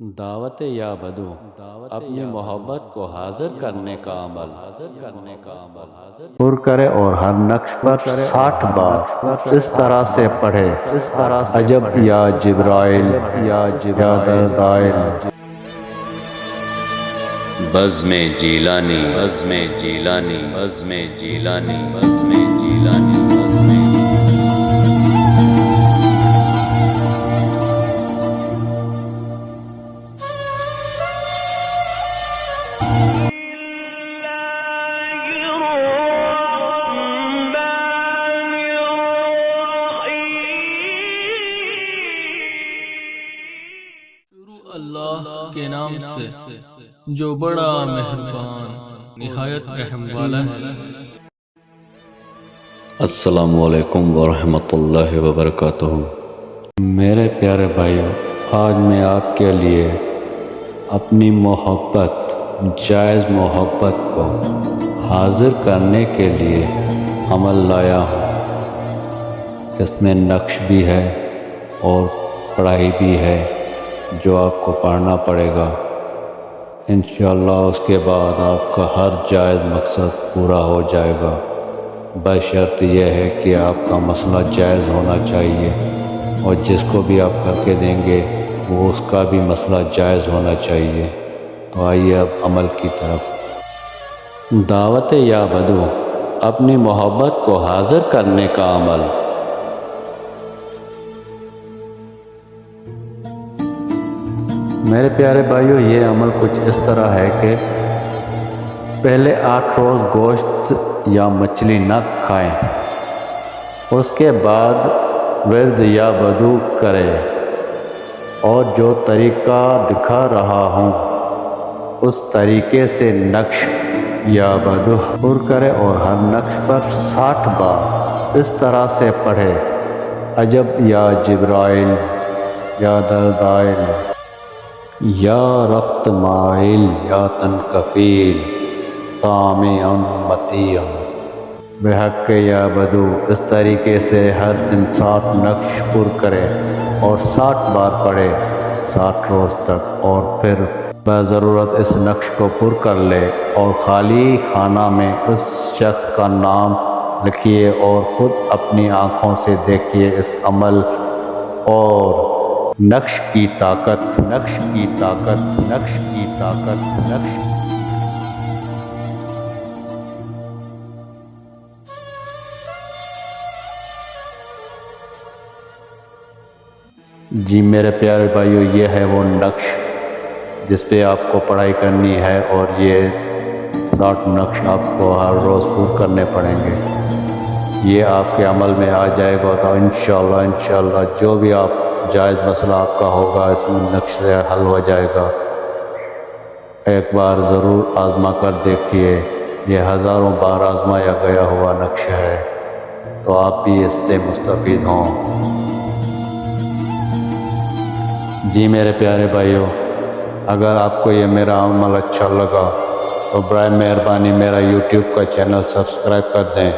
دعوت یا بدو اپنی محبت کو حاضر کرنے کا عمل پر کرے اور ہر نقش پر 60 بار اس طرح سے پڑھے عجب یا جبرائیل یا دردائل بزم جیلانی بزم جیلانی بزم جیلانی بزم جیلانی بزم اللہ کے نام سے جو بڑا مہربان نہایت رحم والا ہے۔ السلام علیکم ورحمۃ اللہ وبرکاتہ۔ میرے پیارے بھائیو، آج میں آپ کے لیے اپنی محبت، جائز محبت کو حاضر کرنے کے لیے عمل لایا ہوں۔ اس میں نقش بھی ہے اور پڑھائی بھی ہے جو آپ کو پڑھنا پڑے گا۔ انشاءاللہ اس کے بعد آپ کا ہر جائز مقصد پورا ہو جائے گا، بشرط یہ ہے کہ آپ کا مسئلہ جائز ہونا چاہیے، اور جس کو بھی آپ کر کے دیں گے وہ اس کا بھی مسئلہ جائز ہونا چاہیے۔ تو آئیے اب عمل کی طرف۔ دعوت یا بدو اپنی محبت کو حاضر کرنے کا عمل۔ میرے پیارے بھائیو، یہ عمل کچھ اس طرح ہے کہ پہلے 8 روز گوشت یا مچھلی نہ کھائیں، اس کے بعد ورد یا بدو کریں، اور جو طریقہ دکھا رہا ہوں اس طریقے سے نقش یا بدو پر کرے اور ہر نقش پر 60 بار اس طرح سے پڑھے عجب یا جبرائیل یا دردائل یا رخت مائل یا تنکفیل سامع مطیع بحق یا بدو۔ اس طریقے سے ہر دن 60 نقش پر کرے اور 60 بار پڑھے 60 روز تک، اور پھر بضرورت اس نقش کو پر کر لے اور خالی خانہ میں اس شخص کا نام لکھیے اور خود اپنی آنکھوں سے دیکھیے اس عمل اور نقش کی طاقت، نقش کی طاقت، نقش کی طاقت، نقش۔ جی میرے پیارے بھائیو، یہ ہے وہ نقش جس پہ آپ کو پڑھائی کرنی ہے، اور یہ 60 نقش آپ کو ہر روز پورے کرنے پڑیں گے۔ یہ آپ کے عمل میں آ جائے گا تو انشاءاللہ جو بھی آپ جائز مسئلہ آپ کا ہوگا اس میں نقش سے حل ہو جائے گا۔ ایک بار ضرور آزما کر دیکھیے، یہ ہزاروں بار آزمایا گیا ہوا نقش ہے، تو آپ بھی اس سے مستفید ہوں۔ جی میرے پیارے بھائیو، اگر آپ کو یہ میرا عمل اچھا لگا تو برائے مہربانی میرا یوٹیوب کا چینل سبسکرائب کر دیں۔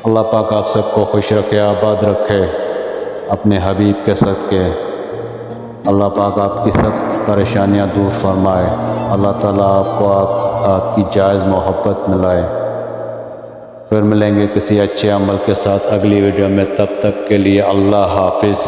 اللہ پاک آپ سب کو خوش رکھے، آباد رکھے اپنے حبیب کے صدقے۔ اللہ پاک آپ کی سب پریشانیاں دور فرمائے۔ اللہ تعالیٰ آپ کو آپ کی جائز محبت ملائے۔ پھر ملیں گے کسی اچھے عمل کے ساتھ اگلی ویڈیو میں، تب تک کے لیے اللہ حافظ۔